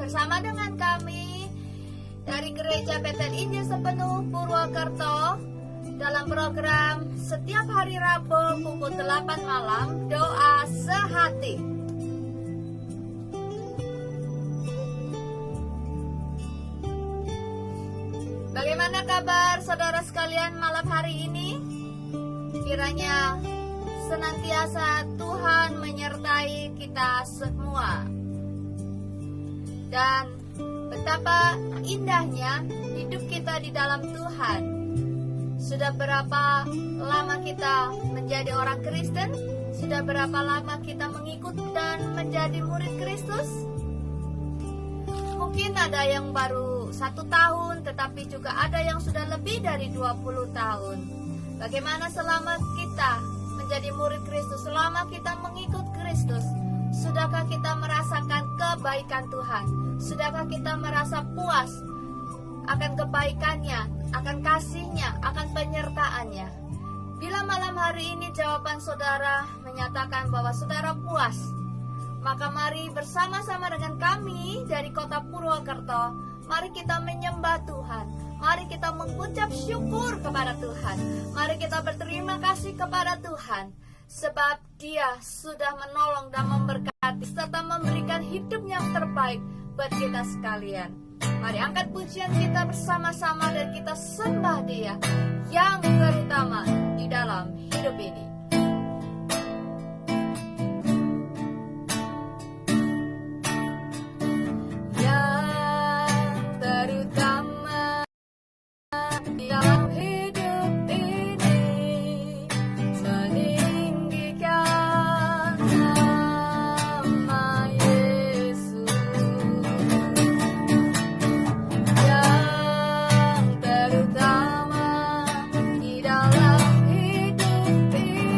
bersama dengan kami dari Gereja Bethel Injil Sepenuh Purwokerto dalam program setiap hari Rabu pukul 8 malam doa sehati. Bagaimana kabar saudara sekalian malam hari ini? Kiranya senantiasa Tuhan menyertai kita semua. Dan betapa indahnya hidup kita di dalam Tuhan. Sudah berapa lama kita menjadi orang Kristen? Sudah berapa lama kita mengikut dan menjadi murid Kristus? Mungkin ada yang baru 1 tahun, tetapi juga ada yang sudah lebih dari 20 tahun. Bagaimana selama kita menjadi murid Kristus, selama kita mengikut Kristus? Sudahkah kita merasakan kebaikan Tuhan? Sudahkah kita merasa puas akan kebaikannya, akan kasih-Nya, akan penyertaan-Nya? Bila malam hari ini jawaban saudara menyatakan bahwa saudara puas, maka mari bersama-sama dengan kami dari kota Purwokerto, mari kita menyembah Tuhan. Mari kita mengucap syukur kepada Tuhan. Mari kita berterima kasih kepada Tuhan. Sebab Dia sudah menolong dan memberkati serta memberikan hidup yang terbaik buat kita sekalian. Mari angkat pujian kita bersama-sama dan kita sembah Dia yang terutama di dalam hidup ini. Yang terutama di dalam hidup ini, meninggikan nama Yesus. Yang terutama di dalam hidup ini,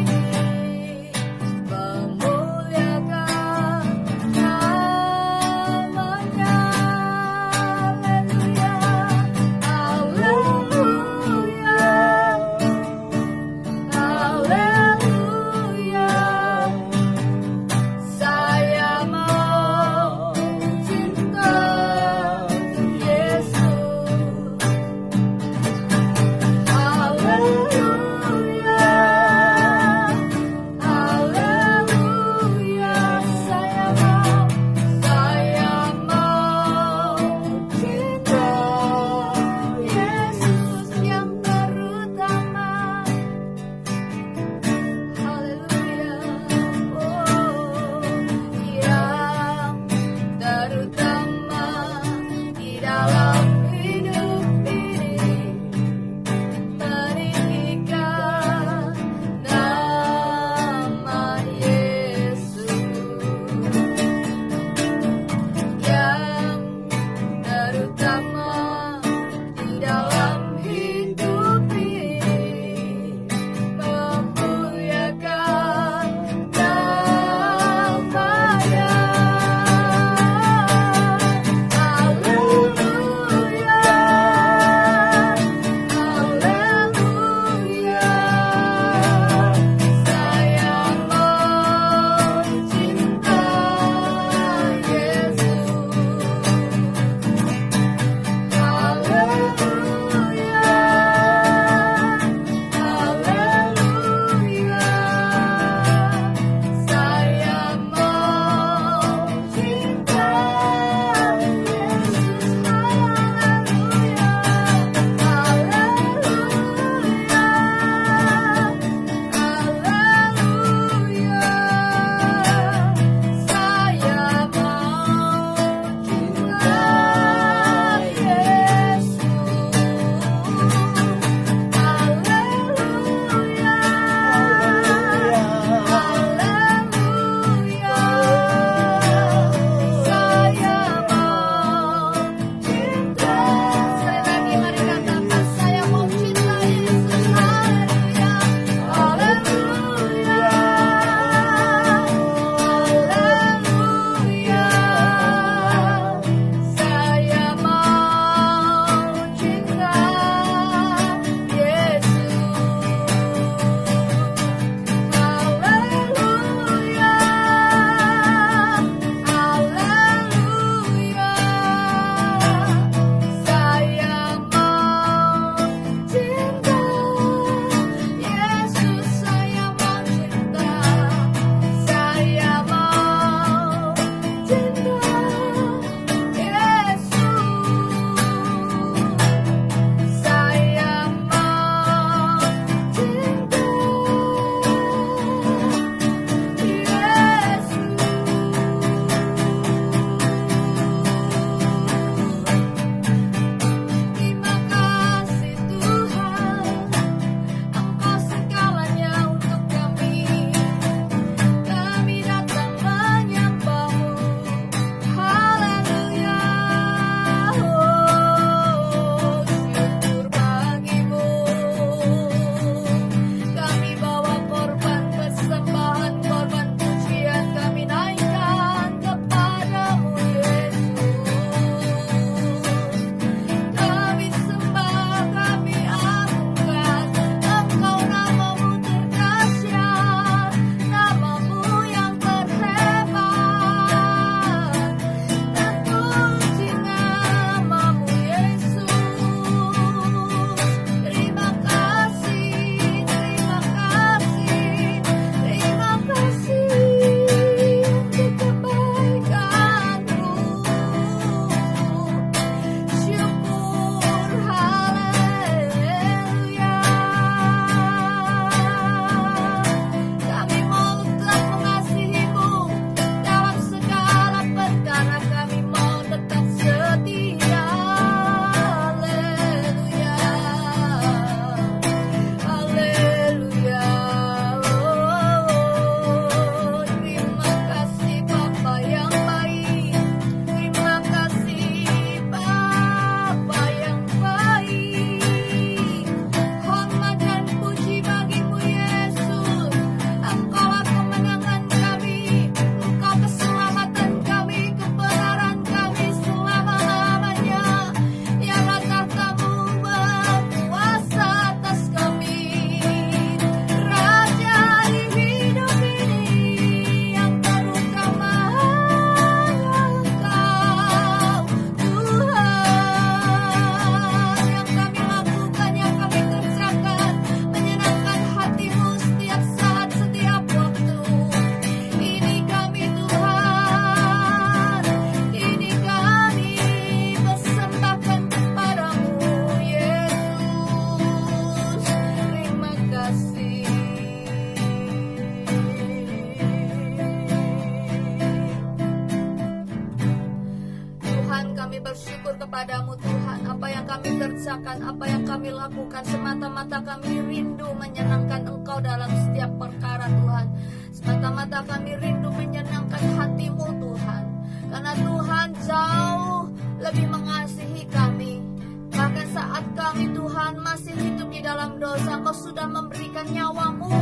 kami bersyukur kepadamu Tuhan. Apa yang kami kerjakan, apa yang kami lakukan, semata-mata kami rindu menyenangkan Engkau dalam setiap perkara Tuhan. Semata-mata kami rindu menyenangkan hati-Mu Tuhan. Karena Tuhan jauh lebih mengasihi kami. Bahkan saat kami Tuhan masih hidup di dalam dosa, Engkau sudah memberikan nyawa-Mu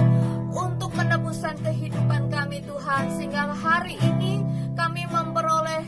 untuk penebusan kehidupan kami Tuhan. Sehingga hari ini kami memperoleh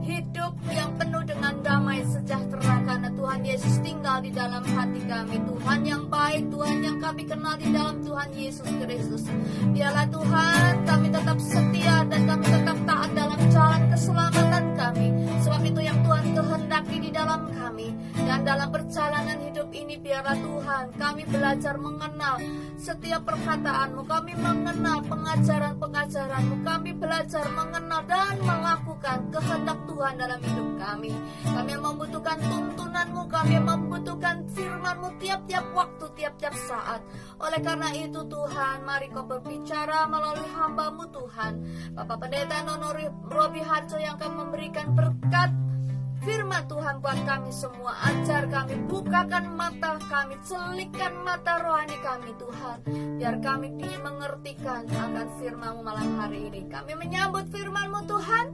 hidup yang penuh dengan damai sejahtera. Karena Tuhan Yesus tinggal di dalam hati kami. Tuhan yang baik, Tuhan yang kami kenal di dalam Tuhan Yesus Kristus. Biarlah Tuhan kami tetap setia dan kami tetap taat dalam jalan keselamatan kami. Sebab itu yang Tuhan kehendaki di dalam kami. Dan dalam perjalanan hidup ini biarlah Tuhan kami belajar mengenal setiap perkataan-Mu. Kami mengenal pengajaran-pengajaran-Mu. Kami belajar mengenal dan melakukan kehendak Tuhan dalam hidup kami. Kami membutuhkan tuntunan-Mu. Kami membutuhkan firman-Mu tiap-tiap waktu, tiap-tiap saat. Oleh karena itu Tuhan, mari Kau berbicara melalui hamba-Mu Tuhan. Bapak Pendeta Nono Robi Harjo yang akan memberikan berkat firman Tuhan buat kami semua. Ajar kami, bukakan mata kami, celikkan mata rohani kami Tuhan. Biar kami dimengertikan akan firman-Mu malam hari ini. Kami menyambut firman-Mu Tuhan.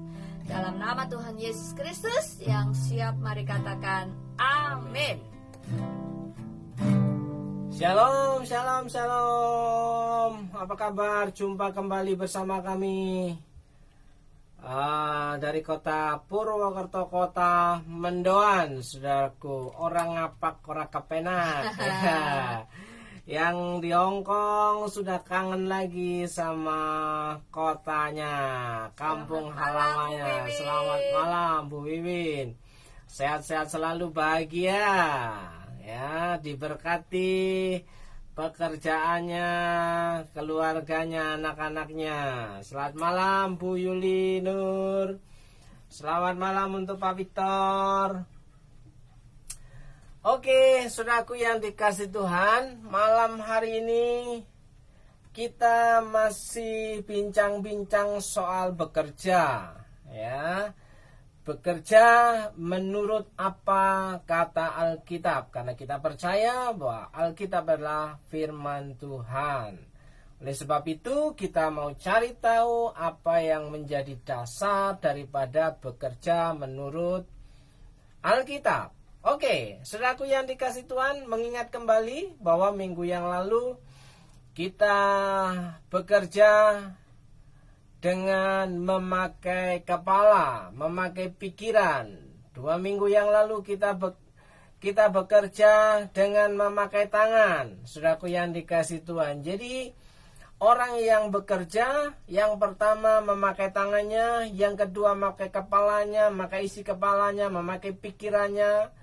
Dalam nama Tuhan Yesus Kristus yang siap, mari katakan amin. Shalom, shalom, shalom. Apa kabar? Jumpa kembali bersama kami dari kota Purwokerto, kota Mendoan, saudaraku. Orang ngapak, orang kepenak. Yang di Hongkong sudah kangen lagi sama kotanya, kampung halamannya. Selamat malam Bu Wiwin. Sehat-sehat selalu, bahagia ya, diberkati pekerjaannya, keluarganya, anak-anaknya. Selamat malam Bu Yuli Nur. Selamat malam untuk Pak Victor. Oke, saudaraku yang dikasih Tuhan, malam hari ini kita masih bincang-bincang soal bekerja, ya. Bekerja menurut apa kata Alkitab, karena kita percaya bahwa Alkitab adalah firman Tuhan. Oleh sebab itu kita mau cari tahu apa yang menjadi dasar daripada bekerja menurut Alkitab. Oke, saudaraku yang dikasih Tuhan, mengingat kembali bahwa minggu yang lalu kita bekerja dengan memakai kepala, memakai pikiran. 2 minggu yang lalu kita bekerja dengan memakai tangan, saudaraku yang dikasih Tuhan. Jadi orang yang bekerja, yang pertama memakai tangannya, yang kedua memakai kepalanya, memakai isi kepalanya, memakai pikirannya.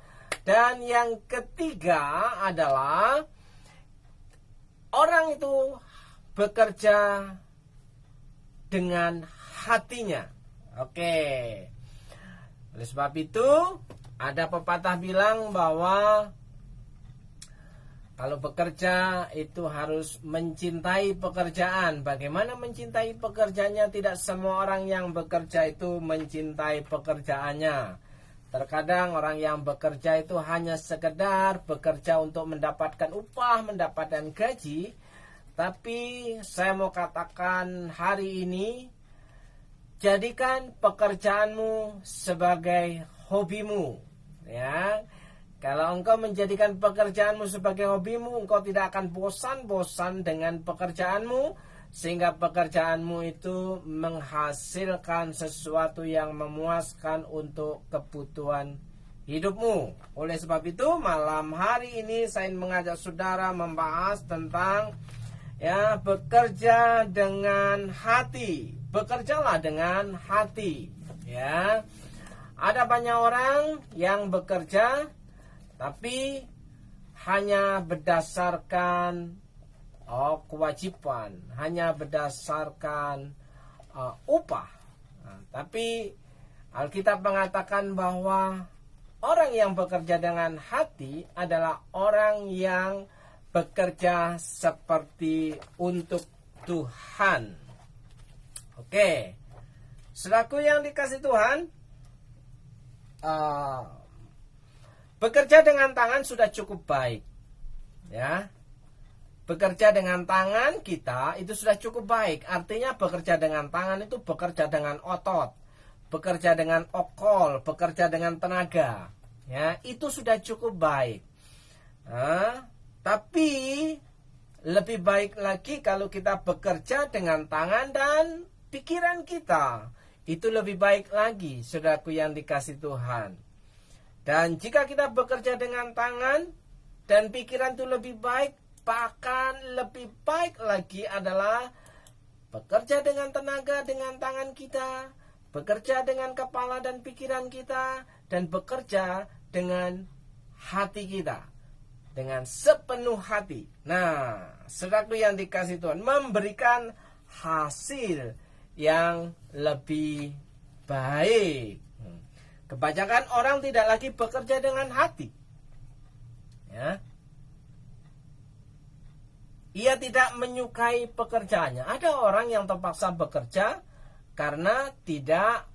Dan yang ketiga adalah orang itu bekerja dengan hatinya. Oke. Oleh sebab itu ada pepatah bilang bahwa kalau bekerja itu harus mencintai pekerjaan. Bagaimana mencintai pekerjaannya? Tidak semua orang yang bekerja itu mencintai pekerjaannya. Terkadang orang yang bekerja itu hanya sekedar bekerja untuk mendapatkan upah, mendapatkan gaji. Tapi saya mau katakan hari ini, jadikan pekerjaanmu sebagai hobimu, ya. Kalau engkau menjadikan pekerjaanmu sebagai hobimu, engkau tidak akan bosan-bosan dengan pekerjaanmu, sehingga pekerjaanmu itu menghasilkan sesuatu yang memuaskan untuk kebutuhan hidupmu. Oleh sebab itu malam hari ini saya ingin mengajak saudara membahas tentang bekerja dengan hati. Bekerjalah dengan hati, ya. Ada banyak orang yang bekerja tapi hanya berdasarkan kewajiban, hanya berdasarkan upah. Tapi Alkitab mengatakan bahwa orang yang bekerja dengan hati adalah orang yang bekerja seperti untuk Tuhan. Oke, saudaraku yang dikasih Tuhan, bekerja dengan tangan sudah cukup baik, ya. Bekerja dengan tangan kita itu sudah cukup baik. Artinya bekerja dengan tangan itu bekerja dengan otot, bekerja dengan okol, bekerja dengan tenaga. Ya, itu sudah cukup baik. Tapi lebih baik lagi kalau kita bekerja dengan tangan dan pikiran kita. Itu lebih baik lagi, saudaraku yang dikasih Tuhan. Dan jika kita bekerja dengan tangan dan pikiran itu lebih baik, bahkan lebih baik lagi adalah bekerja dengan tenaga dengan tangan kita, bekerja dengan kepala dan pikiran kita, dan bekerja dengan hati kita, dengan sepenuh hati. Nah, saudaraku yang dikasih Tuhan, memberikan hasil yang lebih baik. Kebanyakan orang tidak lagi bekerja dengan hati, ya. Ia tidak menyukai pekerjaannya. Ada orang yang terpaksa bekerja karena tidak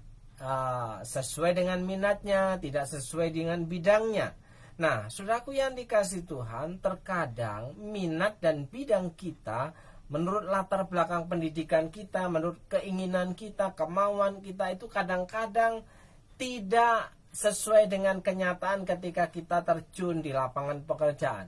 sesuai dengan minatnya, tidak sesuai dengan bidangnya. Nah, saudaraku yang dikasih Tuhan, terkadang minat dan bidang kita, menurut latar belakang pendidikan kita, menurut keinginan kita, kemauan kita, itu kadang-kadang tidak sesuai dengan kenyataan ketika kita terjun di lapangan pekerjaan.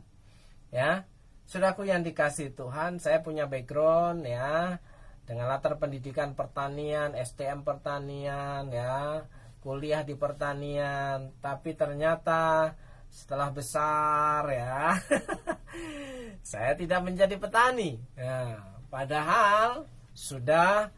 Ya, saudaraku yang dikasih Tuhan, saya punya background ya dengan latar pendidikan pertanian, STM pertanian ya, kuliah di pertanian, tapi ternyata setelah besar ya saya tidak menjadi petani. Ya, padahal sudah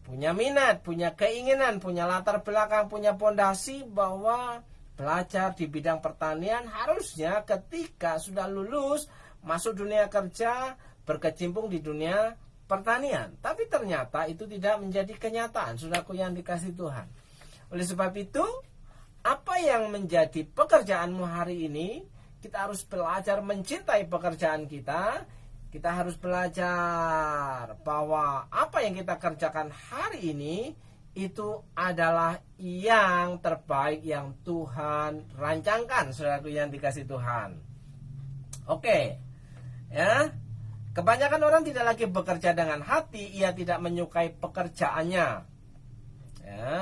punya minat, punya keinginan, punya latar belakang, punya pondasi bahwa belajar di bidang pertanian harusnya ketika sudah lulus masuk dunia kerja, berkecimpung di dunia pertanian. Tapi ternyata itu tidak menjadi kenyataan, saudaraku yang dikasih Tuhan. Oleh sebab itu, apa yang menjadi pekerjaanmu hari ini, kita harus belajar mencintai pekerjaan kita. Kita harus belajar bahwa apa yang kita kerjakan hari ini itu adalah yang terbaik yang Tuhan rancangkan, saudaraku yang dikasih Tuhan. Oke. Ya, kebanyakan orang tidak lagi bekerja dengan hati, ia tidak menyukai pekerjaannya. Ya,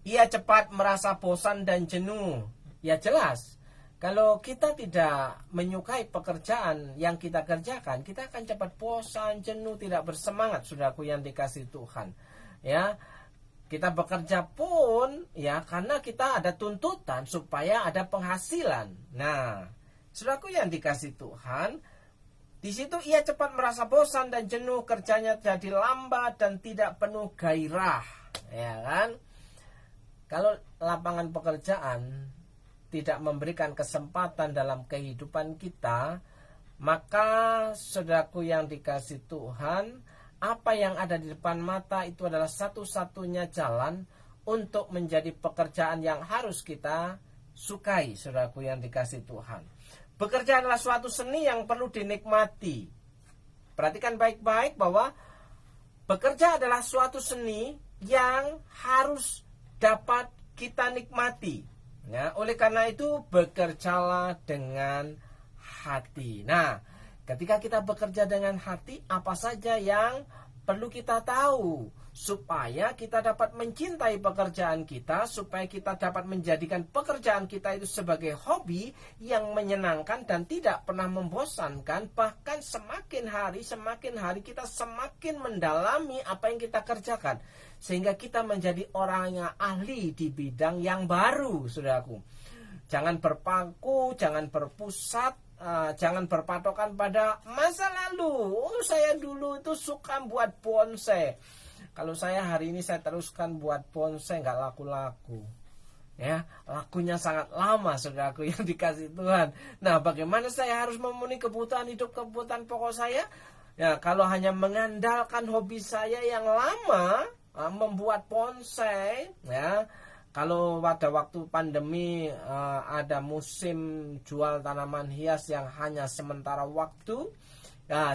ia cepat merasa bosan dan jenuh. Ya jelas, kalau kita tidak menyukai pekerjaan yang kita kerjakan, kita akan cepat bosan, jenuh, tidak bersemangat, saudaraku yang dikasih Tuhan. Ya. Kita bekerja pun ya karena kita ada tuntutan supaya ada penghasilan. Nah, saudaraku yang dikasih Tuhan, di situ ia cepat merasa bosan dan jenuh, kerjanya jadi lambat dan tidak penuh gairah, ya kan? Kalau lapangan pekerjaan tidak memberikan kesempatan dalam kehidupan kita, maka saudaraku yang dikasih Tuhan, apa yang ada di depan mata itu adalah satu-satunya jalan untuk menjadi pekerjaan yang harus kita sukai, saudaraku yang dikasih Tuhan. Bekerja adalah suatu seni yang perlu dinikmati. Perhatikan baik-baik bahwa bekerja adalah suatu seni yang harus dapat kita nikmati. Ya, oleh karena itu bekerjalah dengan hati. Nah, ketika kita bekerja dengan hati, apa saja yang perlu kita tahu supaya kita dapat mencintai pekerjaan kita, supaya kita dapat menjadikan pekerjaan kita itu sebagai hobi yang menyenangkan dan tidak pernah membosankan. Bahkan semakin hari kita semakin mendalami apa yang kita kerjakan, sehingga kita menjadi orang yang ahli di bidang yang baru, saudaraku. Jangan berpaku, jangan berpusat, jangan berpatokan pada masa lalu. Oh, saya dulu itu suka buat bonsai. Kalau saya hari ini saya teruskan buat bonsai, nggak laku-laku. Ya, lakunya sangat lama, saudaraku yang dikasih Tuhan. Nah, bagaimana saya harus memenuhi kebutuhan hidup, kebutuhan pokok saya? Ya, kalau hanya mengandalkan hobi saya yang lama, membuat bonsai, ya. Kalau pada waktu pandemi ada musim jual tanaman hias yang hanya sementara waktu,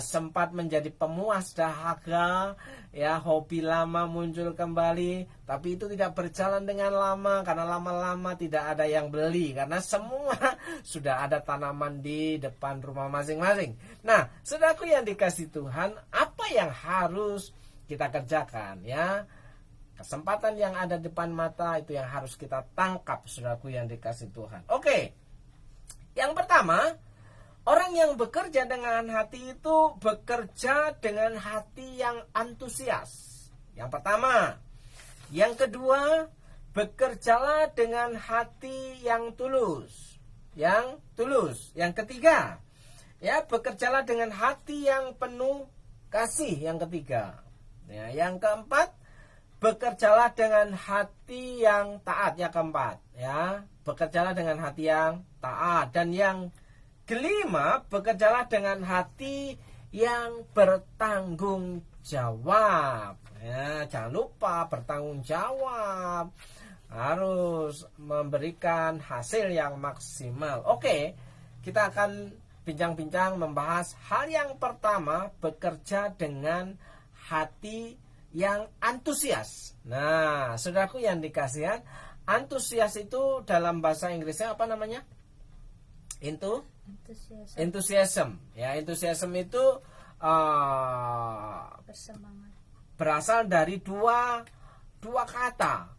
sempat menjadi pemuas dahaga, ya hobi lama muncul kembali, tapi itu tidak berjalan dengan lama karena lama-lama tidak ada yang beli karena semua sudah ada tanaman di depan rumah masing-masing. Nah, saudaraku yang dikasih Tuhan, apa yang harus kita kerjakan ya? Kesempatan yang ada di depan mata itu yang harus kita tangkap, saudaraku yang dikasih Tuhan. Oke. Yang pertama, orang yang bekerja dengan hati itu bekerja dengan hati yang antusias. Yang pertama. Yang kedua, bekerjalah dengan hati yang tulus. Yang ketiga, ya, bekerjalah dengan hati yang penuh kasih. Yang ketiga. Ya, yang keempat, bekerjalah dengan hati yang taat. Yang keempat, ya, bekerjalah dengan hati yang taat. Dan yang kelima, bekerjalah dengan hati yang bertanggung jawab. Ya, jangan lupa bertanggung jawab. Harus memberikan hasil yang maksimal. Oke, kita akan bincang-bincang membahas hal yang pertama, bekerja dengan hati yang antusias. Nah, saudaraku yang dikasihan, antusias itu dalam bahasa Inggrisnya apa namanya? Enthusiasm. Ya, enthusiasm itu Bersemangat. berasal dari dua kata,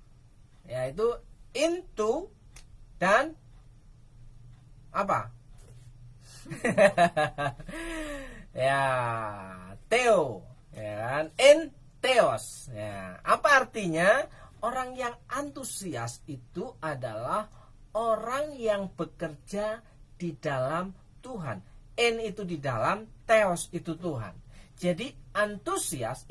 yaitu into dan apa? Ya, theo, ya kan? Entheos. Ya, apa artinya? Orang yang antusias itu adalah orang yang bekerja di dalam Tuhan. En itu di dalam, theos itu Tuhan. Jadi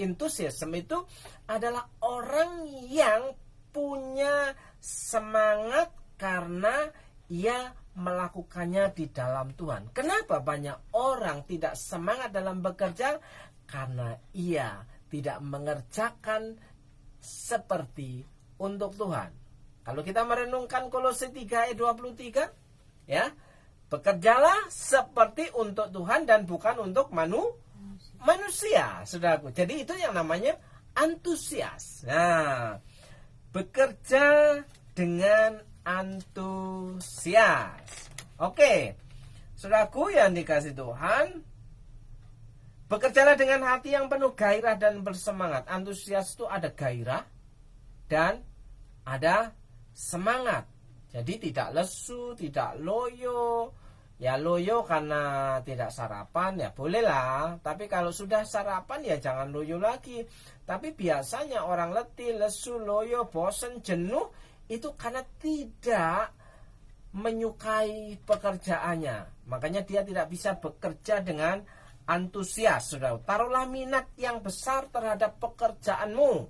enthusiasm itu adalah orang yang punya semangat karena ia melakukannya di dalam Tuhan. Kenapa banyak orang tidak semangat dalam bekerja? Karena ia tidak mengerjakan seperti untuk Tuhan. Kalau kita merenungkan Kolose 3 ayat 23, ya, bekerjalah seperti untuk Tuhan dan bukan untuk manusia, saudaraku. Jadi itu yang namanya antusias. Nah, bekerja dengan antusias. Oke, saudaraku yang dikasih Tuhan, bekerjalah dengan hati yang penuh gairah dan bersemangat. Antusias itu ada gairah dan ada semangat. Jadi tidak lesu, tidak loyo. Ya loyo karena tidak sarapan, ya bolehlah. Tapi kalau sudah sarapan ya jangan loyo lagi. Tapi biasanya orang letih, lesu, loyo, bosan, jenuh itu karena tidak menyukai pekerjaannya. Makanya dia tidak bisa bekerja dengan antusias, saudara. Taruhlah minat yang besar terhadap pekerjaanmu.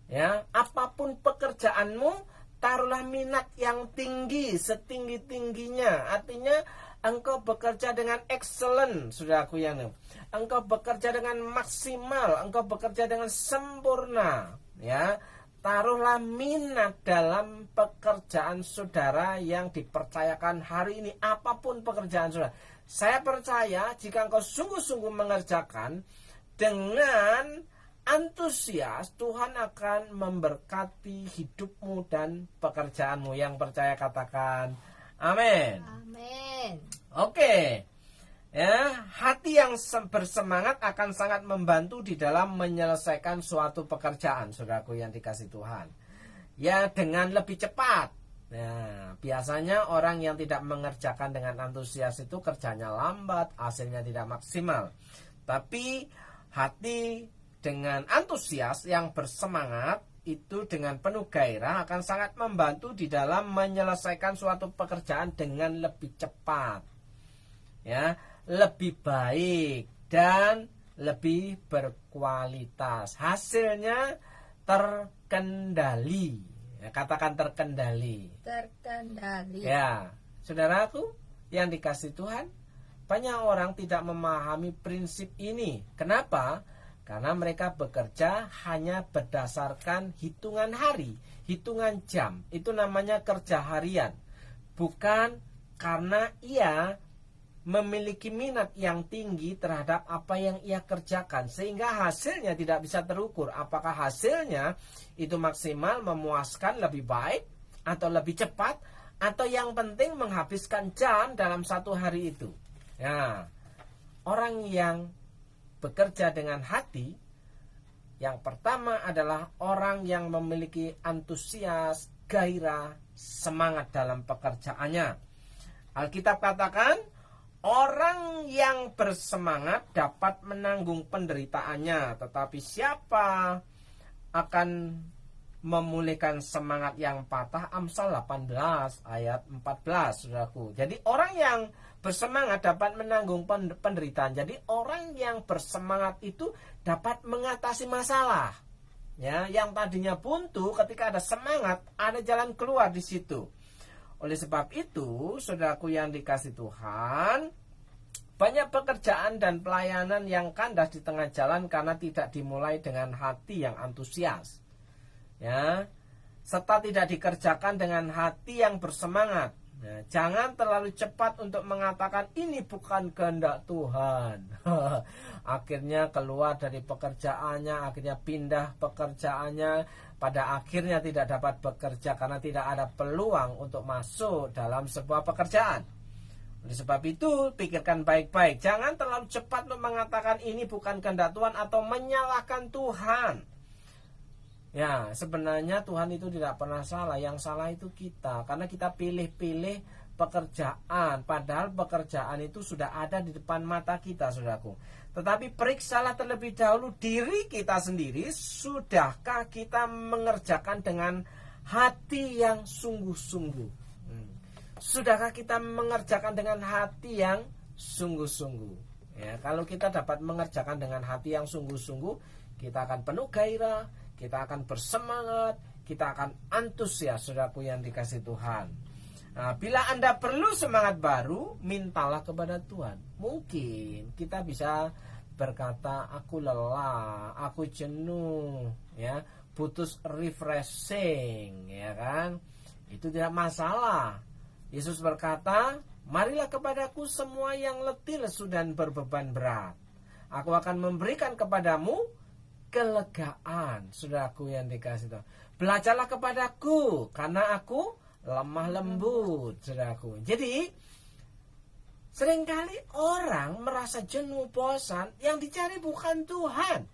Ya, apapun pekerjaanmu, taruhlah minat yang tinggi, setinggi-tingginya. Artinya engkau bekerja dengan excellent, saudaraku yang engkau bekerja dengan maksimal, engkau bekerja dengan sempurna. Ya, taruhlah minat dalam pekerjaan saudara yang dipercayakan hari ini, apapun pekerjaan saudara. Saya percaya jika engkau sungguh-sungguh mengerjakan dengan antusias, Tuhan akan memberkati hidupmu dan pekerjaanmu. Yang percaya katakan amin. Amin. Oke. Ya, hati yang bersemangat akan sangat membantu di dalam menyelesaikan suatu pekerjaan, saudaraku yang dikasih Tuhan. Ya, dengan lebih cepat. Nah, biasanya orang yang tidak mengerjakan dengan antusias itu kerjanya lambat, hasilnya tidak maksimal. Tapi hati dengan antusias yang bersemangat itu dengan penuh gairah akan sangat membantu di dalam menyelesaikan suatu pekerjaan dengan lebih cepat. Ya, lebih baik dan lebih berkualitas. Hasilnya terkendali. Ya, katakan terkendali. Terkendali. Ya, saudaraku yang dikasih Tuhan, banyak orang tidak memahami prinsip ini. Kenapa? Karena mereka bekerja hanya berdasarkan hitungan hari, hitungan jam. Itu namanya kerja harian. Bukan karena ia memiliki minat yang tinggi terhadap apa yang ia kerjakan, sehingga hasilnya tidak bisa terukur. Apakah hasilnya itu maksimal, memuaskan, lebih baik, atau lebih cepat, atau yang penting menghabiskan jam dalam satu hari itu. Ya, orang yang bekerja dengan hati, yang pertama adalah orang yang memiliki antusias, gairah, semangat dalam pekerjaannya. Alkitab katakan, orang yang bersemangat dapat menanggung penderitaannya, tetapi siapa akan memulihkan semangat yang patah? Amsal 18 ayat 14, saudaraku. Jadi orang yang bersemangat dapat menanggung penderitaan. Jadi orang yang bersemangat itu dapat mengatasi masalah. Ya, yang tadinya buntu, ketika ada semangat, ada jalan keluar di situ. Oleh sebab itu, saudaraku yang dikasih Tuhan, banyak pekerjaan dan pelayanan yang kandas di tengah jalan karena tidak dimulai dengan hati yang antusias. Ya, serta tidak dikerjakan dengan hati yang bersemangat. Ya, jangan terlalu cepat untuk mengatakan ini bukan kehendak Tuhan. Akhirnya keluar dari pekerjaannya, akhirnya pindah pekerjaannya, pada akhirnya tidak dapat bekerja karena tidak ada peluang untuk masuk dalam sebuah pekerjaan. Oleh sebab itu, pikirkan baik-baik. Jangan terlalu cepat untuk mengatakan ini bukan kehendak Tuhan atau menyalahkan Tuhan. Ya, sebenarnya Tuhan itu tidak pernah salah. Yang salah itu kita, karena kita pilih-pilih pekerjaan, padahal pekerjaan itu sudah ada di depan mata kita, saudaraku. Tetapi periksalah terlebih dahulu diri kita sendiri, sudahkah kita mengerjakan dengan hati yang sungguh-sungguh? Sudahkah kita mengerjakan dengan hati yang sungguh-sungguh? Ya, kalau kita dapat mengerjakan dengan hati yang sungguh-sungguh, kita akan penuh gairah, kita akan bersemangat, kita akan antusias, saudaraku yang dikasih Tuhan. Nah, bila Anda perlu semangat baru, mintalah kepada Tuhan. Mungkin kita bisa berkata, aku lelah, aku jenuh, ya, butuh refreshing, ya kan? Itu tidak masalah. Yesus berkata, marilah kepadaku semua yang letih, lesu dan berbeban berat. Aku akan memberikan kepadamu kelegaan, saudaraku yang dikasih Tuhan. Belajarlah kepadaku, karena aku lemah lembut, saudaraku. Jadi, seringkali orang merasa jenuh, bosan. Yang dicari bukan Tuhan.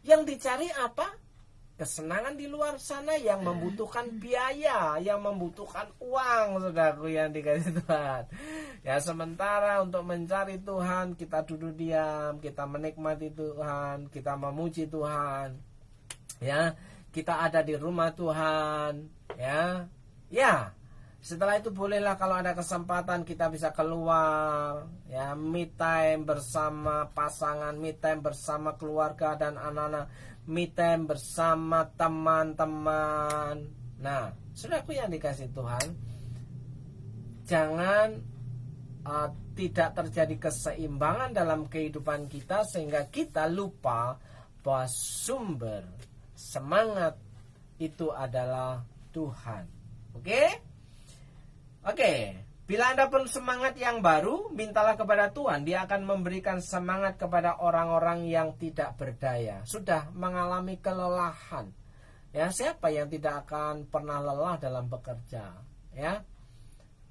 Yang dicari apa? Kesenangan di luar sana yang membutuhkan biaya, yang membutuhkan uang, saudaraku yang dikasih Tuhan. Ya, sementara untuk mencari Tuhan, kita duduk diam, kita menikmati Tuhan, kita memuji Tuhan. Ya, kita ada di rumah Tuhan, ya. Ya, setelah itu bolehlah kalau ada kesempatan kita bisa keluar, ya, me time bersama pasangan, me time bersama keluarga dan anak-anak, me time bersama teman-teman. Nah, saudaraku yang dikasih Tuhan, jangan tidak terjadi keseimbangan dalam kehidupan kita sehingga kita lupa bahwa sumber semangat itu adalah Tuhan. Oke. Bila Anda perlu semangat yang baru, mintalah kepada Tuhan. Dia akan memberikan semangat kepada orang-orang yang tidak berdaya, sudah mengalami kelelahan. Ya, siapa yang tidak akan pernah lelah dalam bekerja? Ya,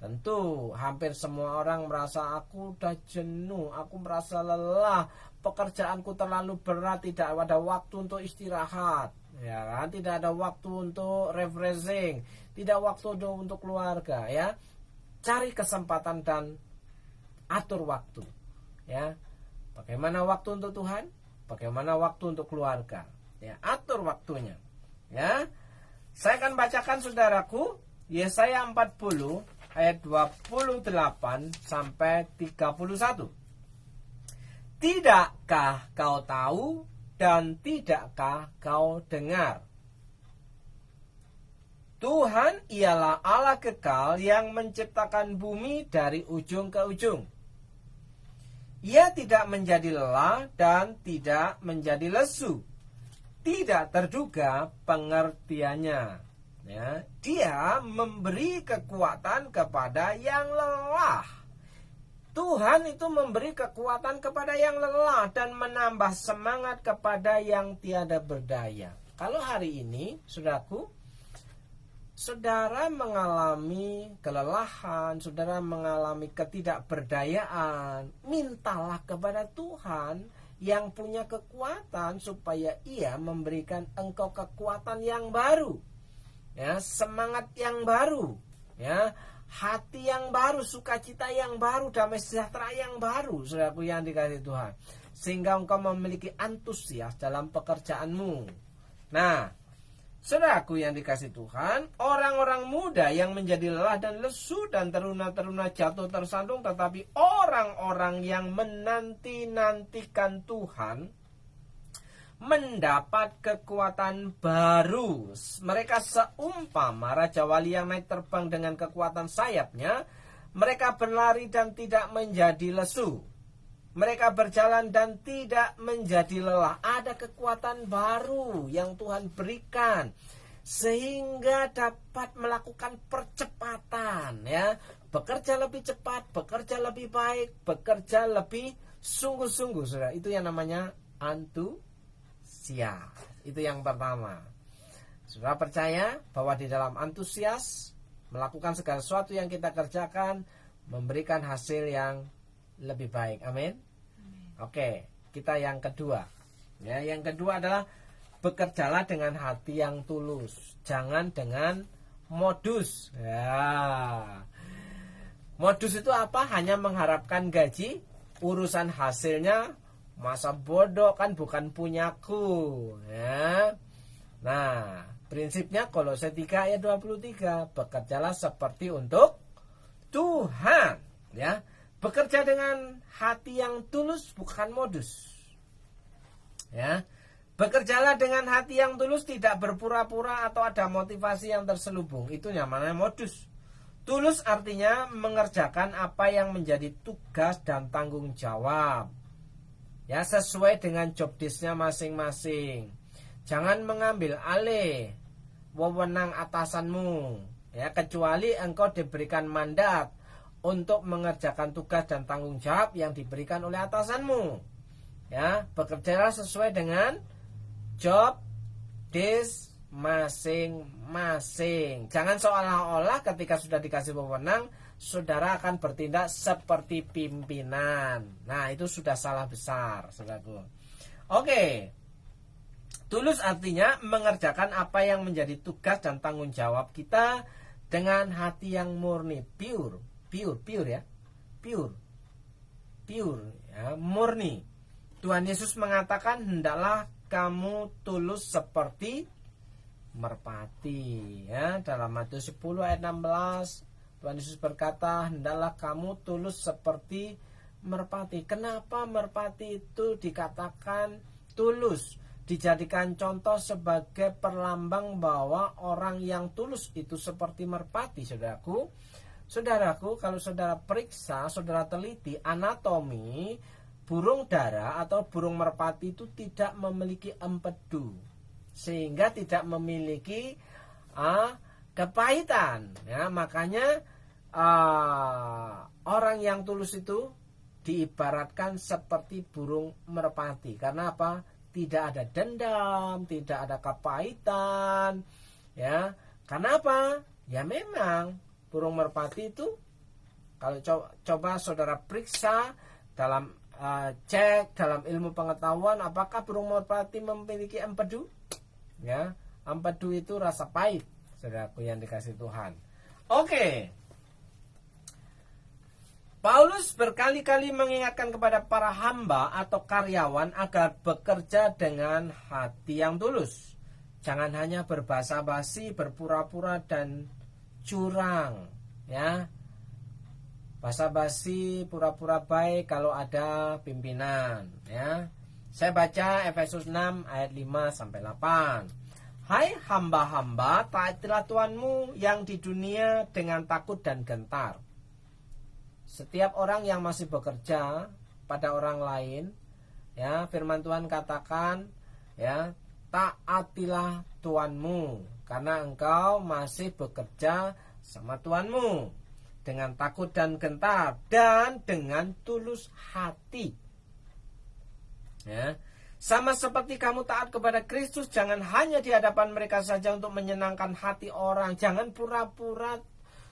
tentu hampir semua orang merasa aku udah jenuh, aku merasa lelah, pekerjaanku terlalu berat, tidak ada waktu untuk istirahat. Ya kan, tidak ada waktu untuk refreshing, tidak waktu untuk keluarga, ya. Cari kesempatan dan atur waktu, ya. Bagaimana waktu untuk Tuhan? Bagaimana waktu untuk keluarga? Ya, atur waktunya. Ya. Saya akan bacakan, saudaraku, Yesaya 40 ayat 28 sampai 31. Tidakkah kau tahu dan tidakkah kau dengar? Tuhan ialah Allah kekal yang menciptakan bumi dari ujung ke ujung. Ia tidak menjadi lelah dan tidak menjadi lesu. Tidak terduga pengertiannya. Ya, dia memberi kekuatan kepada yang lelah. Tuhan itu memberi kekuatan kepada yang lelah dan menambah semangat kepada yang tiada berdaya. Kalau hari ini, saudaraku, saudara mengalami kelelahan, saudara mengalami ketidakberdayaan, mintalah kepada Tuhan yang punya kekuatan supaya Ia memberikan engkau kekuatan yang baru. Ya, semangat yang baru, ya. Hati yang baru, sukacita yang baru, damai sejahtera yang baru, saudaraku yang dikasihi Tuhan. Sehingga engkau memiliki antusias dalam pekerjaanmu. Nah, saudaraku yang dikasihi Tuhan, orang-orang muda yang menjadi lelah dan lesu dan teruna-teruna jatuh tersandung, tetapi orang-orang yang menanti-nantikan Tuhan mendapat kekuatan baru. Mereka seumpama Raja Wali yang naik terbang dengan kekuatan sayapnya. Mereka berlari dan tidak menjadi lesu. Mereka berjalan dan tidak menjadi lelah. Ada kekuatan baru yang Tuhan berikan sehingga dapat melakukan percepatan, ya. Bekerja lebih cepat, bekerja lebih baik, bekerja lebih sungguh-sungguh, saudara. Itu yang namanya antusias. Itu yang pertama. Saudara percaya bahwa di dalam antusias melakukan segala sesuatu yang kita kerjakan memberikan hasil yang lebih baik. Amin. Oke, kita yang kedua. Ya, yang kedua adalah bekerjalah dengan hati yang tulus, jangan dengan modus. Ya. Modus itu apa? Hanya mengharapkan gaji, urusan hasilnya masa bodoh kan bukan punyaku, ya. Nah, prinsipnya Kolose 3 ayat 23, bekerjalah seperti untuk Tuhan, ya. Bekerja dengan hati yang tulus, bukan modus. Ya. Bekerjalah dengan hati yang tulus, tidak berpura-pura atau ada motivasi yang terselubung. Itu namanya modus. Tulus artinya mengerjakan apa yang menjadi tugas dan tanggung jawab. Ya, sesuai dengan job desk-nya masing-masing. Jangan mengambil alih wewenang atasanmu, ya, kecuali engkau diberikan mandat untuk mengerjakan tugas dan tanggung jawab yang diberikan oleh atasanmu. Ya, bekerjalah sesuai dengan job desk masing-masing. Jangan seolah-olah ketika sudah dikasih wewenang saudara akan bertindak seperti pimpinan. Nah, itu sudah salah besar, saudaraku. Oke. Tulus artinya mengerjakan apa yang menjadi tugas dan tanggung jawab kita dengan hati yang murni, pure ya. Pure ya, murni. Tuhan Yesus mengatakan, hendaklah kamu tulus seperti merpati, ya, dalam Matius 10 ayat 16. Tuhan Yesus berkata, hendaklah kamu tulus seperti merpati. Kenapa merpati itu dikatakan tulus? Dijadikan contoh sebagai perlambang bahwa orang yang tulus itu seperti merpati, saudaraku. Saudaraku, kalau saudara periksa, saudara teliti anatomi burung dara atau burung merpati itu tidak memiliki empedu, sehingga tidak memiliki kepahitan, ya. Makanya orang yang tulus itu diibaratkan seperti burung merpati. Karena apa? Tidak ada dendam, tidak ada kepahitan, ya. Karena apa? Ya memang burung merpati itu, kalau coba saudara periksa dalam cek dalam ilmu pengetahuan, apakah burung merpati memiliki empedu? Ya, empedu itu rasa pahit, saudaraku yang dikasihi Tuhan. Oke. Paulus berkali-kali mengingatkan kepada para hamba atau karyawan agar bekerja dengan hati yang tulus. Jangan hanya berbahasa basi, berpura-pura dan curang, ya. Basa-basi, pura-pura baik kalau ada pimpinan, ya. Saya baca Efesus 6 ayat 5 sampai 8. Hai hamba-hamba, taatilah Tuhanmu yang di dunia dengan takut dan gentar. Setiap orang yang masih bekerja pada orang lain, ya, firman Tuhan katakan, ya, taatilah Tuhanmu karena engkau masih bekerja sama Tuhanmu. dengan takut dan gentar, dan dengan tulus hati. Ya. Sama seperti kamu taat kepada Kristus, jangan hanya di hadapan mereka saja untuk menyenangkan hati orang. Jangan pura-pura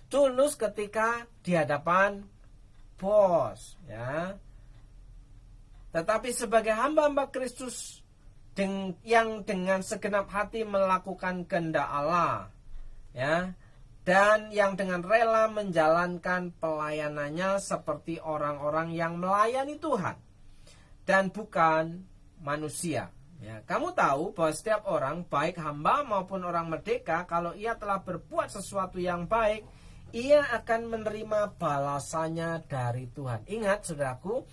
tulus ketika di hadapan bos, ya. Tetapi sebagai hamba-hamba Kristus yang dengan segenap hati melakukan kehendak Allah, ya, dan yang dengan rela menjalankan pelayanannya seperti orang-orang yang melayani Tuhan dan bukan manusia. Ya, kamu tahu bahwa setiap orang, baik hamba maupun orang merdeka, kalau ia telah berbuat sesuatu yang baik, ia akan menerima balasannya dari Tuhan. Ingat, saudaraku,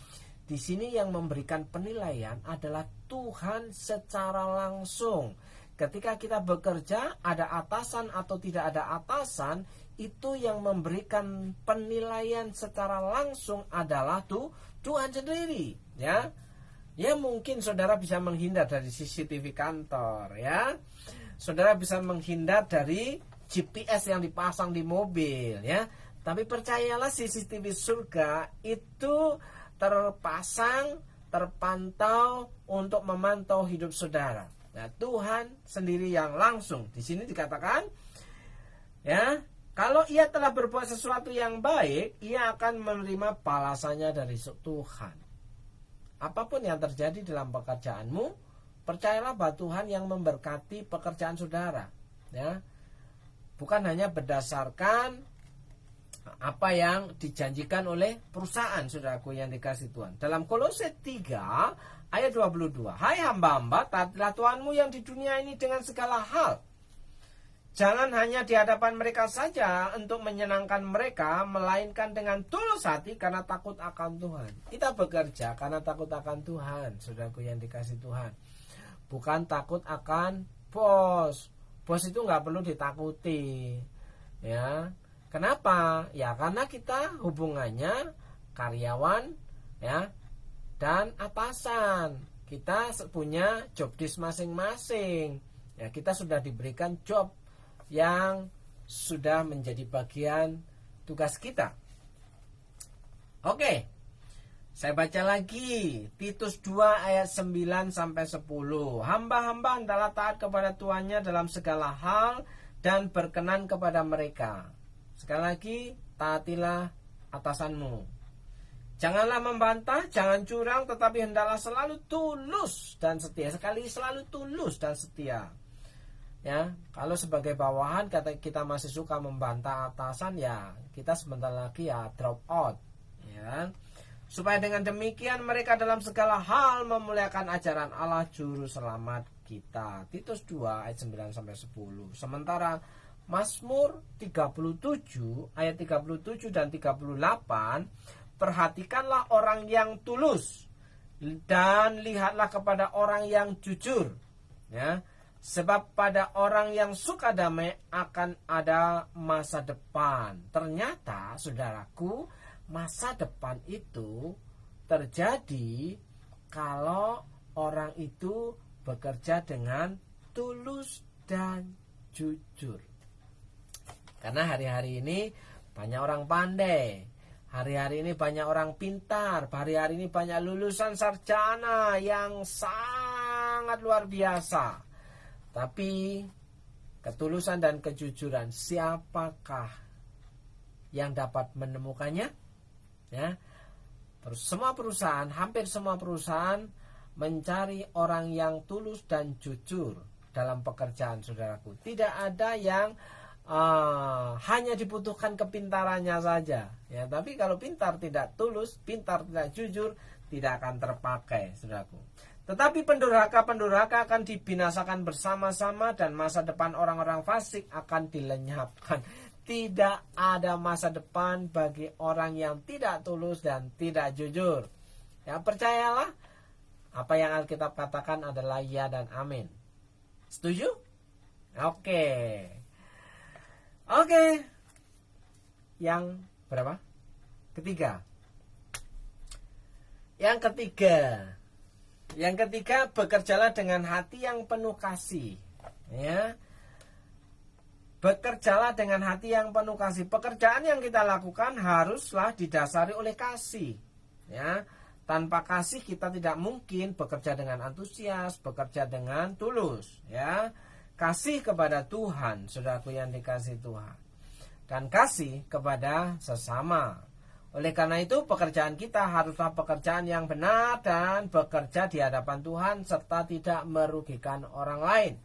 di sini yang memberikan penilaian adalah Tuhan secara langsung. Ketika kita bekerja, ada atasan atau tidak ada atasan, itu yang memberikan penilaian secara langsung adalah Tuhan sendiri, ya. Ya, mungkin saudara bisa menghindar dari CCTV kantor, ya. Saudara bisa menghindar dari GPS yang dipasang di mobil, ya. Tapi percayalah, CCTV surga itu terpasang, terpantau untuk memantau hidup saudara. Nah, Tuhan sendiri yang langsung. Di sini dikatakan, ya, kalau ia telah berbuat sesuatu yang baik, ia akan menerima balasannya dari Tuhan. Apapun yang terjadi dalam pekerjaanmu, percayalah bahwa Tuhan yang memberkati pekerjaan saudara, ya. Bukan hanya berdasarkan apa yang dijanjikan oleh perusahaan, saudaraku yang dikasih Tuhan. Dalam Kolose 3 ayat 22, hai hamba-hamba, taatilah Tuhanmu yang di dunia ini dengan segala hal. Jangan hanya di hadapan mereka saja untuk menyenangkan mereka, melainkan dengan tulus hati karena takut akan Tuhan. Kita bekerja karena takut akan Tuhan, saudaraku yang dikasih Tuhan. Bukan takut akan bos. Bos itu nggak perlu ditakuti, ya. Kenapa? Ya karena kita hubungannya karyawan, ya, dan atasan. Kita punya job desk masing-masing. Ya, kita sudah diberikan job yang sudah menjadi bagian tugas kita. Oke, saya baca lagi Titus 2 ayat 9 sampai 10. Hamba-hamba hendaklah taat kepada tuannya dalam segala hal dan berkenan kepada mereka. Sekali lagi, taatilah atasanmu. Janganlah membantah, jangan curang, tetapi hendaklah selalu tulus dan setia. Sekali selalu tulus dan setia. Ya, kalau sebagai bawahan kita masih suka membantah atasan, ya kita sebentar lagi ya drop out, ya. Supaya dengan demikian mereka dalam segala hal memuliakan ajaran Allah juru selamat kita. Titus 2 ayat 9 sampai 10. Sementara Mazmur 37 ayat 37 dan 38, perhatikanlah orang yang tulus dan lihatlah kepada orang yang jujur, ya. Sebab pada orang yang suka damai akan ada masa depan. Ternyata, saudaraku, masa depan itu terjadi kalau orang itu bekerja dengan tulus dan jujur. Karena hari-hari ini banyak orang pandai. Hari-hari ini banyak orang pintar. Hari-hari ini banyak lulusan sarjana yang sangat luar biasa. Tapi ketulusan dan kejujuran, siapakah yang dapat menemukannya? Ya, hampir semua perusahaan mencari orang yang tulus dan jujur dalam pekerjaan, saudaraku. Tidak ada yang hanya dibutuhkan kepintarannya saja. Ya, tapi kalau pintar tidak tulus, pintar tidak jujur, tidak akan terpakai, saudaraku. Tetapi pendurhaka akan dibinasakan bersama-sama dan masa depan orang-orang fasik akan dilenyapkan. Tidak ada masa depan bagi orang yang tidak tulus dan tidak jujur. Ya, percayalah, apa yang Alkitab katakan adalah ya dan amin. Setuju? Oke. Yang berapa? Ketiga. Yang ketiga, bekerjalah dengan hati yang penuh kasih. Ya. bekerjalah dengan hati yang penuh kasih. Pekerjaan yang kita lakukan haruslah didasari oleh kasih. Ya, tanpa kasih kita tidak mungkin bekerja dengan antusias, bekerja dengan tulus. Ya, kasih kepada Tuhan, saudaraku yang dikasihi Tuhan, dan kasih kepada sesama. Oleh karena itu pekerjaan kita haruslah pekerjaan yang benar dan bekerja di hadapan Tuhan serta tidak merugikan orang lain.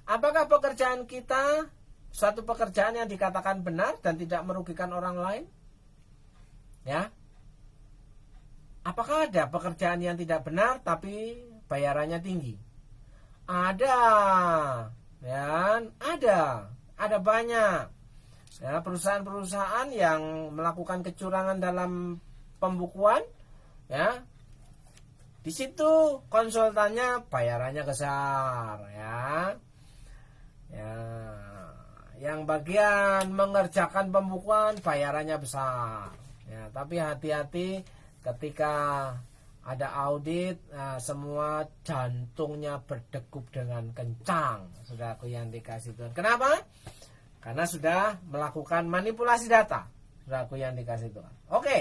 Apakah pekerjaan kita suatu pekerjaan yang dikatakan benar dan tidak merugikan orang lain? Ya. Apakah ada pekerjaan yang tidak benar tapi bayarannya tinggi? Ada. Ya, ada banyak. Ya, perusahaan-perusahaan yang melakukan kecurangan dalam pembukuan, ya. Di situ konsultannya bayarannya besar, ya. Ya, yang bagian mengerjakan pembukuan bayarannya besar. Ya, tapi hati-hati ketika ada audit, semua jantungnya berdegup dengan kencang, saudaraku yang dikasihi Tuhan. Kenapa? Karena sudah melakukan manipulasi data, saudaraku yang dikasihi Tuhan. Oke.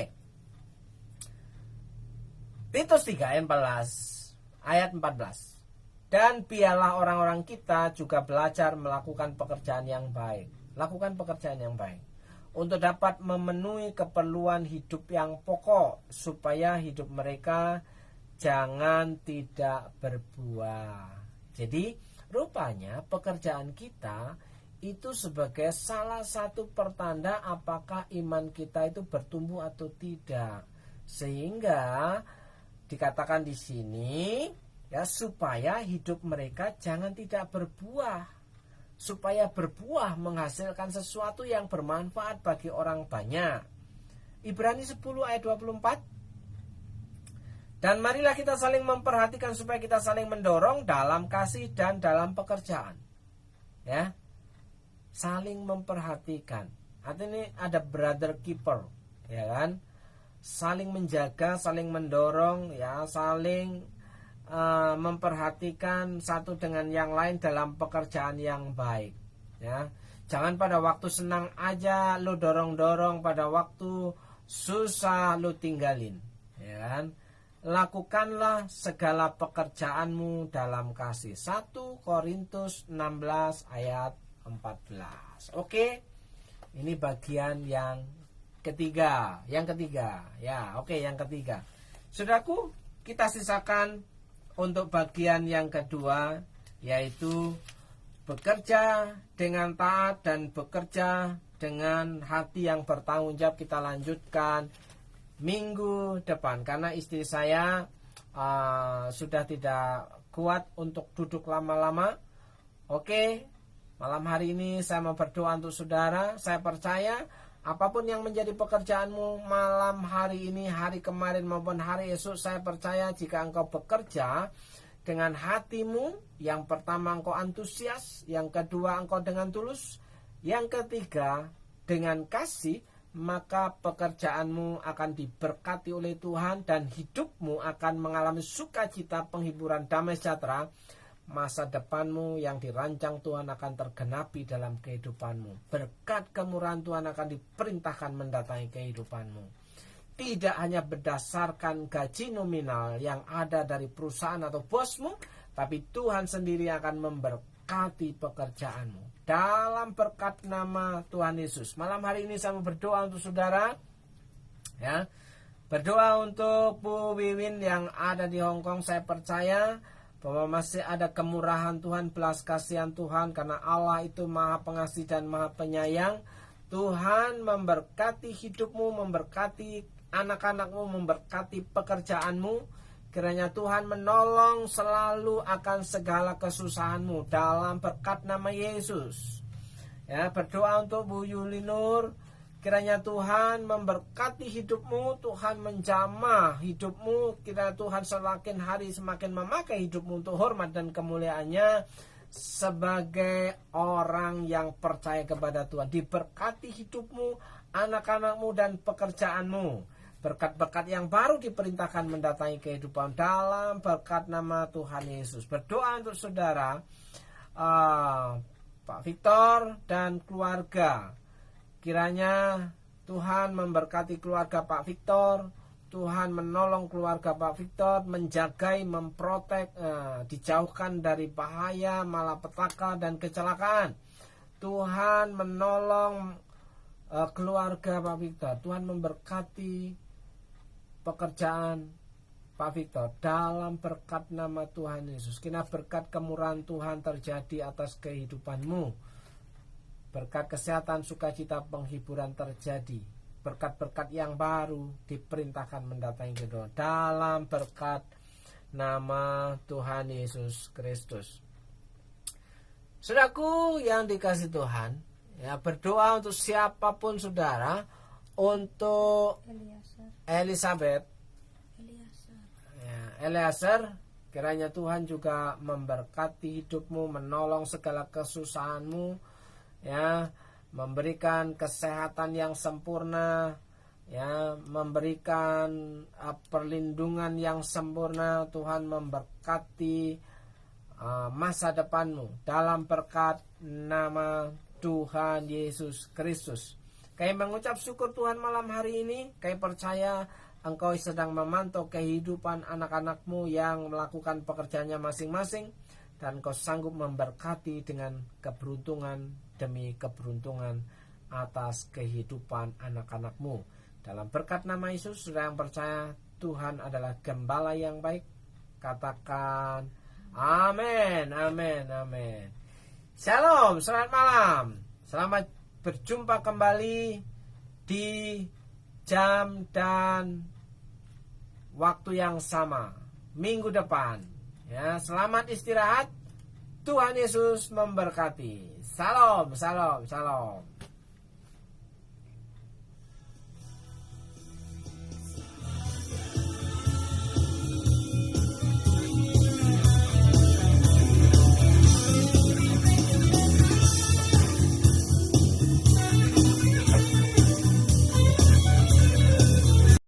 Titus 3 ayat 14. Dan biarlah orang-orang kita juga belajar melakukan pekerjaan yang baik. Lakukan pekerjaan yang baik. Untuk dapat memenuhi keperluan hidup yang pokok. Supaya hidup mereka jangan tidak berbuah. Jadi rupanya pekerjaan kita itu sebagai salah satu pertanda apakah iman kita itu bertumbuh atau tidak. Sehingga dikatakan di sini, ya, supaya hidup mereka jangan tidak berbuah, supaya berbuah menghasilkan sesuatu yang bermanfaat bagi orang banyak. Ibrani 10 ayat 24. Dan marilah kita saling memperhatikan supaya kita saling mendorong dalam kasih dan dalam pekerjaan. Ya, saling memperhatikan. Artinya ada brother keeper, ya kan? Saling menjaga, saling mendorong, ya, saling memperhatikan satu dengan yang lain dalam pekerjaan yang baik. Ya, jangan pada waktu senang aja lo dorong-dorong, pada waktu susah lo tinggalin. Ya kan? Lakukanlah segala pekerjaanmu dalam kasih. 1 Korintus 16 ayat 14. Oke, ini bagian yang ketiga. Yang ketiga, ya, oke, yang ketiga. Saudaraku, kita sisakan untuk bagian yang kedua, yaitu bekerja dengan taat dan bekerja dengan hati yang bertanggung jawab. Kita lanjutkan minggu depan, karena istri saya sudah tidak kuat untuk duduk lama-lama. Oke, malam hari ini saya mau berdoa untuk saudara. Saya percaya apapun yang menjadi pekerjaanmu malam hari ini, hari kemarin maupun hari esok, saya percaya jika engkau bekerja dengan hatimu, yang pertama engkau antusias, yang kedua engkau dengan tulus, yang ketiga dengan kasih, maka pekerjaanmu akan diberkati oleh Tuhan dan hidupmu akan mengalami sukacita, penghiburan, damai sejahtera. Masa depanmu yang dirancang Tuhan akan tergenapi dalam kehidupanmu. Berkat kemurahan Tuhan akan diperintahkan mendatangi kehidupanmu. Tidak hanya berdasarkan gaji nominal yang ada dari perusahaan atau bosmu, tapi Tuhan sendiri akan memberkati pekerjaanmu. Dalam berkat nama Tuhan Yesus. Malam hari ini saya mau berdoa untuk saudara. Ya, berdoa untuk Bu Wiwin yang ada di Hong Kong. Saya percaya bahwa masih ada kemurahan Tuhan, belas kasihan Tuhan, karena Allah itu maha pengasih dan maha penyayang. Tuhan memberkati hidupmu, memberkati anak-anakmu, memberkati pekerjaanmu. Kiranya Tuhan menolong selalu akan segala kesusahanmu dalam berkat nama Yesus. Ya, berdoa untuk Bu Yuli Nur. Kiranya Tuhan memberkati hidupmu, Tuhan menjamah hidupmu. Kiranya Tuhan semakin hari semakin memakai hidupmu untuk hormat dan kemuliaannya sebagai orang yang percaya kepada Tuhan. Diberkati hidupmu, anak-anakmu dan pekerjaanmu. Berkat-berkat yang baru diperintahkan mendatangi kehidupan dalam berkat nama Tuhan Yesus. Berdoa untuk saudara, Pak Victor dan keluarga. Kiranya Tuhan memberkati keluarga Pak Victor, Tuhan menolong keluarga Pak Victor, menjagai, memprotek, dijauhkan dari bahaya, malapetaka dan kecelakaan. Tuhan menolong keluarga Pak Victor. Tuhan memberkati pekerjaan Pak Victor dalam berkat nama Tuhan Yesus. Kina berkat kemurahan Tuhan terjadi atas kehidupanmu. Berkat kesehatan, sukacita, penghiburan terjadi. Berkat-berkat yang baru diperintahkan mendatangi kita dalam berkat nama Tuhan Yesus Kristus. Saudaraku yang dikasihi Tuhan, ya, berdoa untuk siapapun saudara, untuk Elizabeth, Eliezer, kiranya Tuhan juga memberkati hidupmu, menolong segala kesusahanmu, ya, memberikan kesehatan yang sempurna, ya, memberikan perlindungan yang sempurna. Tuhan memberkati masa depanmu dalam berkat nama Tuhan Yesus Kristus. Kami mengucap syukur Tuhan malam hari ini. Kami percaya Engkau sedang memantau kehidupan anak-anakmu yang melakukan pekerjaannya masing-masing, dan Engkau sanggup memberkati dengan keberuntungan demi keberuntungan atas kehidupan anak-anakmu. Dalam berkat nama Yesus, saudara yang percaya Tuhan adalah gembala yang baik, katakan amin, amin, amin. Shalom, selamat malam. Selamat berjumpa kembali di jam dan waktu yang sama minggu depan. Ya, selamat istirahat. Tuhan Yesus memberkati. Salam, salam, salam.